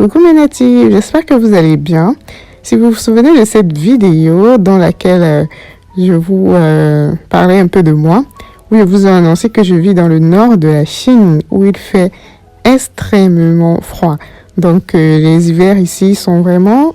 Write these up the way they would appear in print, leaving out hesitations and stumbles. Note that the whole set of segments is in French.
Coucou mes natifs, j'espère que vous allez bien. Si vous vous souvenez de cette vidéo dans laquelle je vous parlais un peu de moi, où je vous ai annoncé que je vis dans le nord de la Chine où il fait extrêmement froid. Donc les hivers ici sont vraiment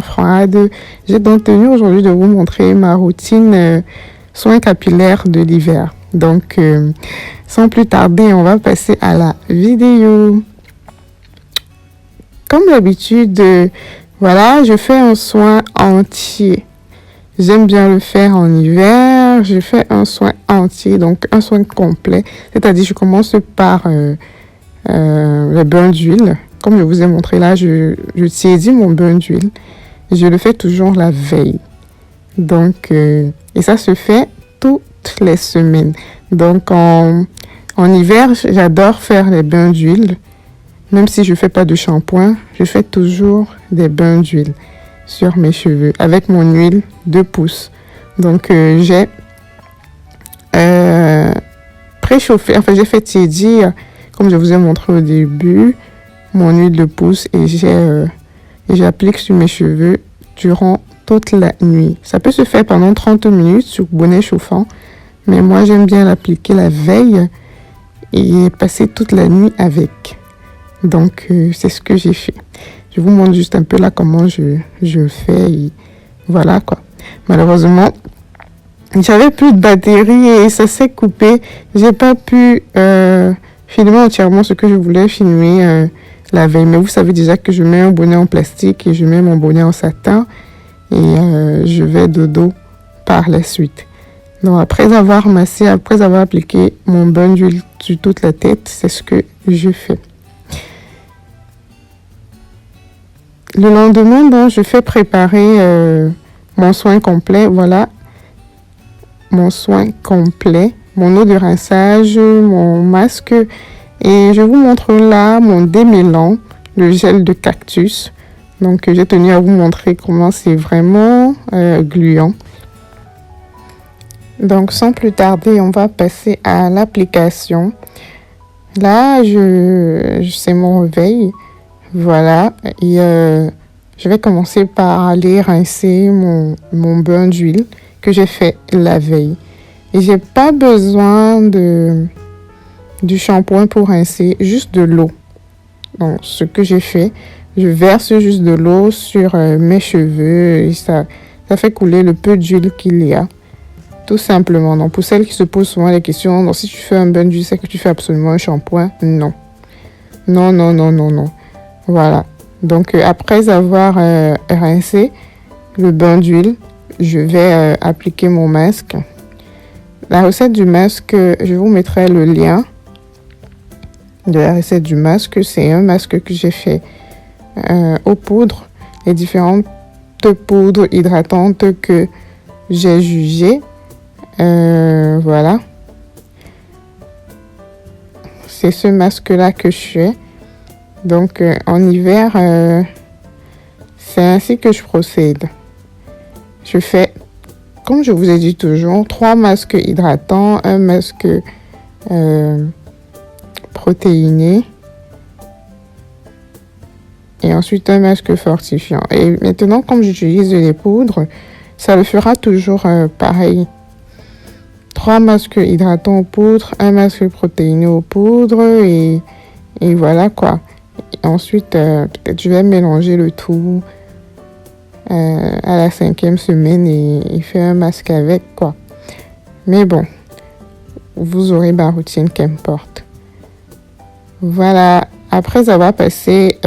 froides. J'ai donc tenu aujourd'hui de vous montrer ma routine soins capillaires de l'hiver. Donc sans plus tarder, on va passer à la vidéo. Comme d'habitude, voilà, je fais un soin entier. J'aime bien le faire en hiver. Je fais un soin entier, donc un soin complet. C'est-à-dire, je commence par le bain d'huile. Comme je vous ai montré là, je tiédis mon bain d'huile. Je le fais toujours la veille. Donc, et ça se fait toutes les semaines. Donc, en hiver, j'adore faire les bains d'huile. Même si je ne fais pas de shampoing, je fais toujours des bains d'huile sur mes cheveux avec mon huile de pousse. Donc, j'ai préchauffé, enfin j'ai fait tiédir, comme je vous ai montré au début, mon huile de pousse et j'applique sur mes cheveux durant toute la nuit. Ça peut se faire pendant 30 minutes sur bonnet chauffant, mais moi j'aime bien l'appliquer la veille et passer toute la nuit avec. Donc, c'est ce que j'ai fait. Je vous montre juste un peu là comment je fais. Et voilà quoi. Malheureusement, j'avais plus de batterie et ça s'est coupé. J'ai pas pu filmer entièrement ce que je voulais filmer la veille. Mais vous savez déjà que je mets un bonnet en plastique et je mets mon bonnet en satin. Et je vais dodo par la suite. Donc, après avoir massé, après avoir appliqué mon bain d'huile sur toute la tête, c'est ce que je fais. Le lendemain, bon, je fais préparer mon soin complet. Voilà, mon soin complet, mon eau de rinçage, mon masque. Et je vous montre là mon démêlant, le gel de cactus. Donc, j'ai tenu à vous montrer comment c'est vraiment gluant. Donc, sans plus tarder, on va passer à l'application. Là, c'est mon réveil. Voilà, et je vais commencer par aller rincer mon bain d'huile que j'ai fait la veille. Et j'ai pas besoin du shampoing pour rincer, juste de l'eau. Donc, ce que j'ai fait, je verse juste de l'eau sur mes cheveux et ça fait couler le peu d'huile qu'il y a. Tout simplement. Donc, pour celles qui se posent souvent les questions, donc, si tu fais un bain d'huile, c'est que tu fais absolument un shampoing? Non. Non. Voilà, donc après avoir rincé le bain d'huile, je vais appliquer mon masque. La recette du masque, je vous mettrai le lien de la recette du masque. C'est un masque que j'ai fait aux poudres, les différentes poudres hydratantes que j'ai jugées. Voilà, c'est ce masque-là que je fais. Donc, en hiver, c'est ainsi que je procède. Je fais, comme je vous ai dit toujours, 3 masques hydratants, un masque protéiné et ensuite un masque fortifiant. Et maintenant, comme j'utilise les poudres, ça le fera toujours pareil. 3 masques hydratants aux poudres, un masque protéiné aux poudres et voilà quoi. Ensuite, peut-être je vais mélanger le tout à la 5e semaine et faire un masque avec, quoi. Mais bon, vous aurez ma routine qu'importe. Voilà, après avoir passé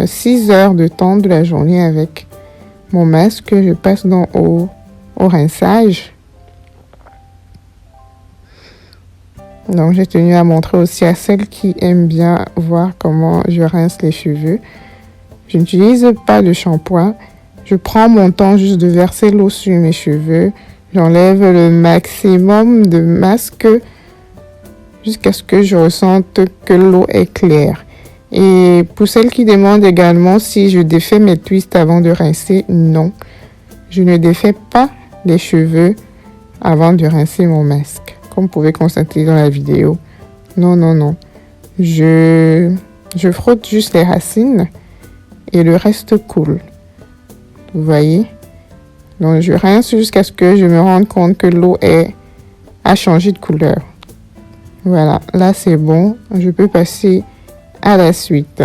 6 heures de temps de la journée avec mon masque, je passe donc au rinçage. Donc, j'ai tenu à montrer aussi à celles qui aiment bien voir comment je rince les cheveux. Je n'utilise pas de shampoing. Je prends mon temps juste de verser l'eau sur mes cheveux. J'enlève le maximum de masque jusqu'à ce que je ressente que l'eau est claire. Et pour celles qui demandent également si je défais mes twists avant de rincer, non. Je ne défais pas les cheveux avant de rincer mon masque. Comme vous pouvez constater dans la vidéo. Non. Je frotte juste les racines et le reste coule. Vous voyez? Donc je rince jusqu'à ce que je me rende compte que l'eau a changé de couleur. Voilà, là c'est bon. Je peux passer à la suite.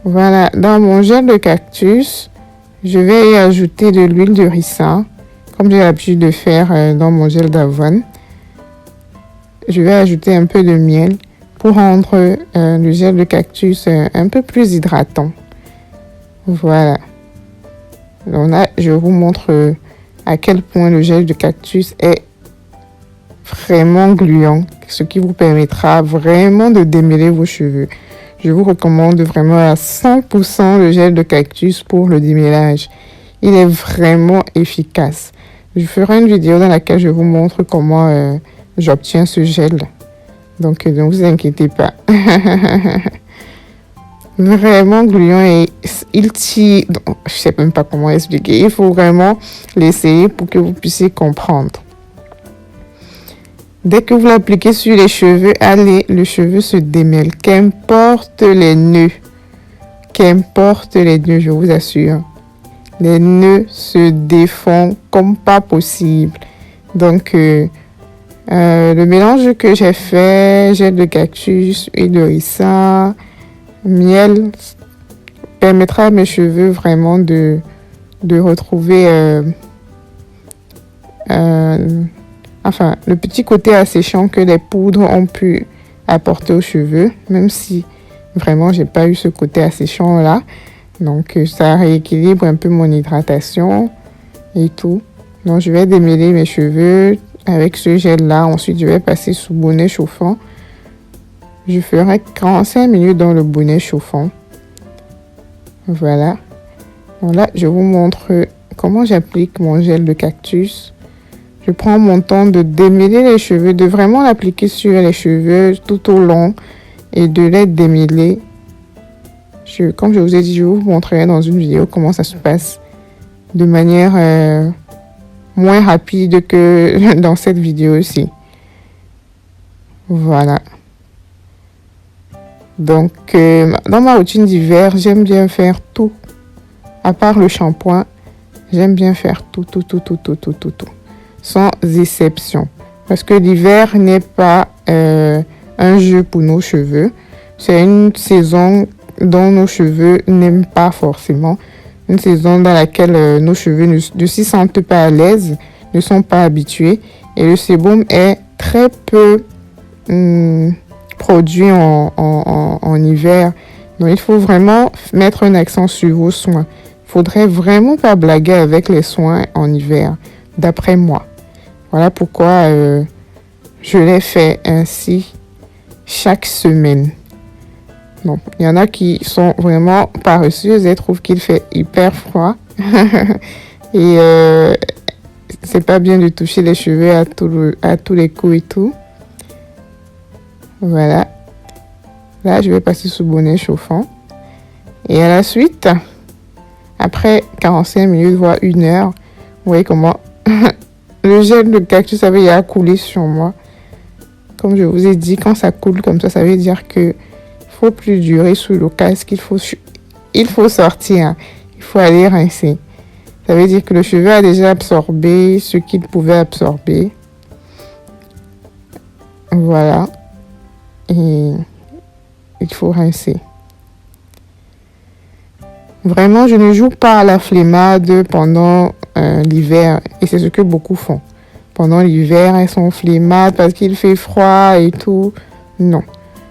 Voilà, dans mon gel de cactus, je vais y ajouter de l'huile de ricin, comme j'ai l'habitude de faire dans mon gel d'avoine. Je vais ajouter un peu de miel pour rendre le gel de cactus un peu plus hydratant. Voilà. Donc là, je vous montre à quel point le gel de cactus est vraiment gluant, ce qui vous permettra vraiment de démêler vos cheveux. Je vous recommande vraiment à 100% le gel de cactus pour le démêlage. Il est vraiment efficace. Je ferai une vidéo dans laquelle je vous montre comment j'obtiens ce gel. Donc ne vous inquiétez pas. Vraiment gluant et il tire. Je sais même pas comment expliquer. Il faut vraiment l'essayer pour que vous puissiez comprendre. Dès que vous l'appliquez sur les cheveux, allez, le cheveu se démêle. Qu'importe les nœuds. Qu'importe les nœuds, je vous assure. Les nœuds se défont comme pas possible. Donc, le mélange que j'ai fait, gel de cactus, huile de ricin, miel, permettra à mes cheveux vraiment de retrouver le petit côté asséchant que les poudres ont pu apporter aux cheveux, même si vraiment j'ai pas eu ce côté asséchant là. Donc ça rééquilibre un peu mon hydratation et tout. Donc je vais démêler mes cheveux avec ce gel là. Ensuite je vais passer sous bonnet chauffant. Je ferai 45 minutes dans le bonnet chauffant. Voilà. Donc là je vous montre comment j'applique mon gel de cactus. Je prends mon temps de démêler les cheveux, de vraiment l'appliquer sur les cheveux tout au long et de les démêler. Comme je vous ai dit, je vous montrerai dans une vidéo comment ça se passe de manière moins rapide que dans cette vidéo-ci. Voilà. Donc, dans ma routine d'hiver, j'aime bien faire tout. À part le shampoing, j'aime bien faire tout. Sans exception. Parce que l'hiver n'est pas un jeu pour nos cheveux. C'est une saison dont nos cheveux n'aiment pas forcément. Une saison dans laquelle nos cheveux ne s'y sentent pas à l'aise, ne sont pas habitués. Et le sébum est très peu produit en hiver. Donc il faut vraiment mettre un accent sur vos soins. Il faudrait vraiment pas blaguer avec les soins en hiver, d'après moi. Voilà pourquoi je les fais ainsi chaque semaine. Bon, il y en a qui sont vraiment paresseuses et trouvent qu'il fait hyper froid. Et c'est pas bien de toucher les cheveux à tous les coups et tout. Voilà. Là, je vais passer sous bonnet chauffant. Et à la suite, après 45 minutes, voire 1 heure, vous voyez comment le gel de cactus avait coulé sur moi. Comme je vous ai dit, quand ça coule comme ça veut dire que faut plus durer sous le casque. Il faut sortir. Il faut aller rincer. Ça veut dire que le cheveu a déjà absorbé ce qu'il pouvait absorber. Voilà. Et il faut rincer. Vraiment, je ne joue pas à la flemmade pendant l'hiver. Et c'est ce que beaucoup font. Pendant l'hiver, elles sont flemmardes parce qu'il fait froid et tout. Non.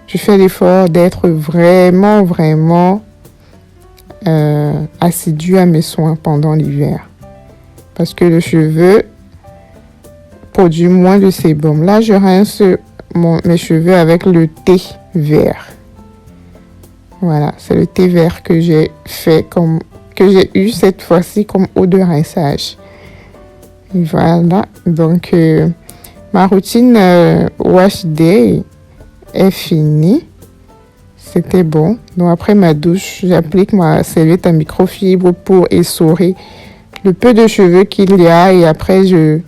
Je fais l'effort d'être vraiment assidue à mes soins pendant l'hiver. Parce que le cheveu produit moins de sébum. Là, je rince mes cheveux avec le thé vert. Voilà, c'est le thé vert que j'ai eu cette fois-ci comme eau de rinçage. Et voilà, donc ma routine wash day est finie. C'était bon. Donc après ma douche, j'applique ma serviette à microfibre pour essorer le peu de cheveux qu'il y a et après je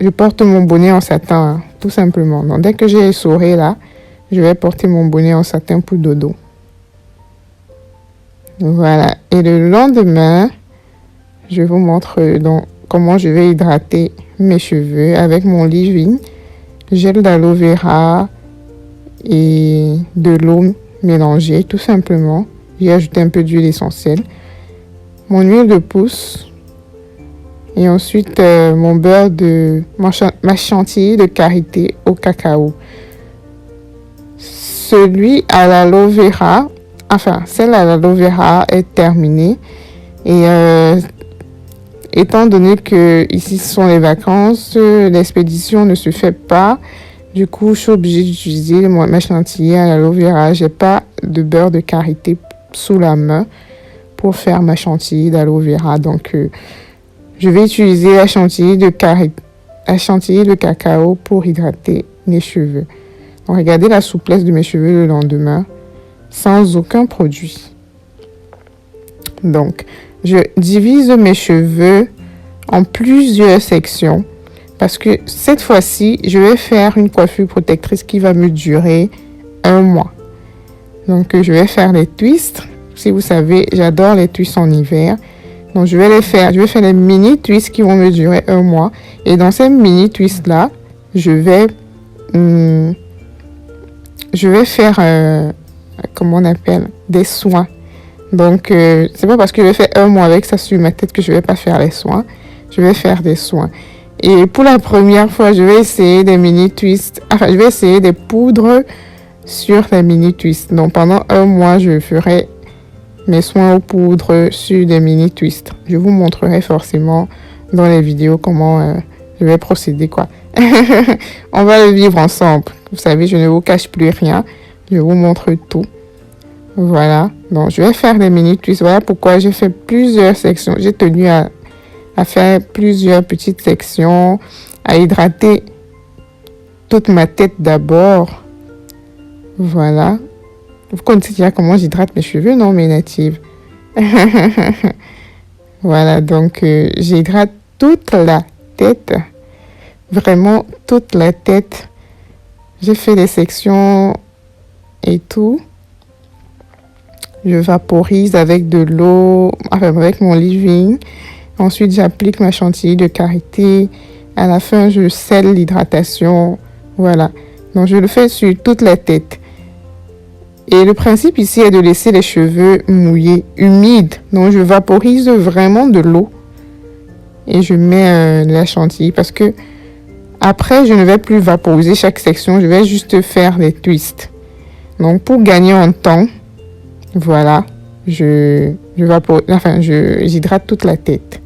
je porte mon bonnet en satin, hein, tout simplement. Donc, dès que j'ai essoré là, je vais porter mon bonnet en satin pour dodo. Voilà. Et le lendemain, je vous montre donc comment je vais hydrater mes cheveux avec mon leave-in, gel d'aloe vera et de l'eau mélangée, tout simplement. J'ai ajouté un peu d'huile essentielle, mon huile de pousse et ensuite mon beurre de ma chantilly de karité au cacao. Celui à l'aloe vera, enfin celle à l'aloe vera est terminée et étant donné que ici ce sont les vacances, l'expédition ne se fait pas. Du coup, je suis obligée d'utiliser ma chantilly à l'aloe vera. J'ai pas de beurre de karité sous la main pour faire ma chantilly d'aloe vera. Donc, je vais utiliser la chantilly de cacao pour hydrater les cheveux. Donc, regardez la souplesse de mes cheveux le lendemain, sans aucun produit. Donc, je divise mes cheveux en plusieurs sections parce que cette fois-ci, je vais faire une coiffure protectrice qui va me durer 1 mois. Donc, je vais faire les twists. Si vous savez, j'adore les twists en hiver. Donc, je vais faire les mini twists qui vont me durer 1 mois. Et dans ces mini twists-là, je vais faire, comment on appelle, des soins. Donc, c'est pas parce que je vais faire 1 mois avec ça sur ma tête que je vais pas faire les soins. Je vais faire des soins. Et pour la première fois, je vais essayer des mini twists. Enfin, je vais essayer des poudres sur les mini twists. Donc, pendant 1 mois, je ferai mes soins aux poudres sur des mini twists. Je vous montrerai forcément dans les vidéos comment je vais procéder, quoi. On va le vivre ensemble. Vous savez, je ne vous cache plus rien. Je vous montre tout. Voilà. Donc, je vais faire des mini twists. Voilà pourquoi j'ai fait plusieurs sections. J'ai tenu à faire plusieurs petites sections, à hydrater toute ma tête d'abord. Voilà. Vous connaissez déjà comment j'hydrate mes cheveux, non, mes natives? Voilà, donc j'hydrate toute la tête. Vraiment toute la tête. J'ai fait des sections et tout. Je vaporise avec de l'eau, enfin avec mon leave-in. Ensuite, j'applique ma chantilly de karité. À la fin, je scelle l'hydratation. Voilà. Donc, je le fais sur toute la tête. Et le principe ici est de laisser les cheveux mouillés, humides. Donc, je vaporise vraiment de l'eau. Et je mets la chantilly parce que après, je ne vais plus vaporiser chaque section. Je vais juste faire les twists. Donc, pour gagner en temps, voilà, j'hydrate toute la tête.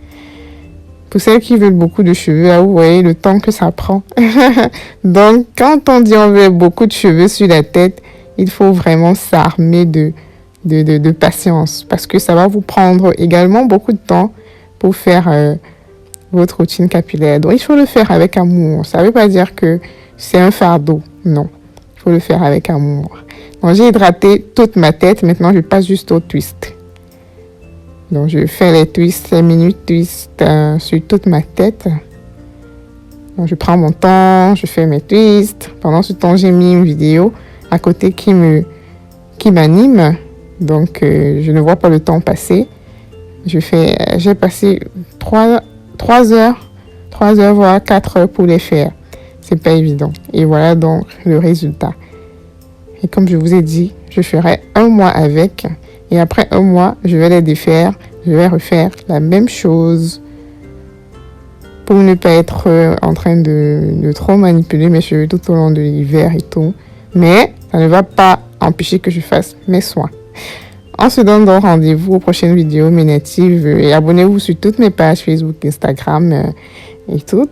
Pour celles qui veulent beaucoup de cheveux, là, vous voyez le temps que ça prend. Donc, quand on dit on veut beaucoup de cheveux sur la tête, il faut vraiment s'armer de patience. Parce que ça va vous prendre également beaucoup de temps pour faire votre routine capillaire. Donc, il faut le faire avec amour. Ça ne veut pas dire que c'est un fardeau. Non, il faut le faire avec amour. Donc, j'ai hydraté toute ma tête. Maintenant, je passe juste au twist. Donc, je fais les twists, les mini twists sur toute ma tête. Donc, je prends mon temps, je fais mes twists. Pendant ce temps, j'ai mis une vidéo à côté qui m'anime. Donc, je ne vois pas le temps passer. J'ai passé 3 heures, voire 4 heures pour les faire. C'est pas évident. Et voilà donc le résultat. Et comme je vous ai dit, je ferai 1 mois avec. Et après 1 mois, je vais les défaire. Je vais refaire la même chose pour ne pas être en train de trop manipuler mes cheveux tout au long de l'hiver et tout. Mais ça ne va pas empêcher que je fasse mes soins. On se donne donc rendez-vous aux prochaines vidéos, mes natives. Et abonnez-vous sur toutes mes pages Facebook, Instagram et tout.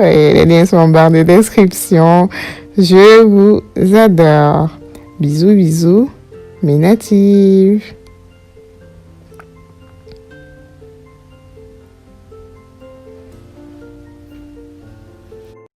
Et les liens sont en barre de description. Je vous adore. Bisous, bisous, mes natives.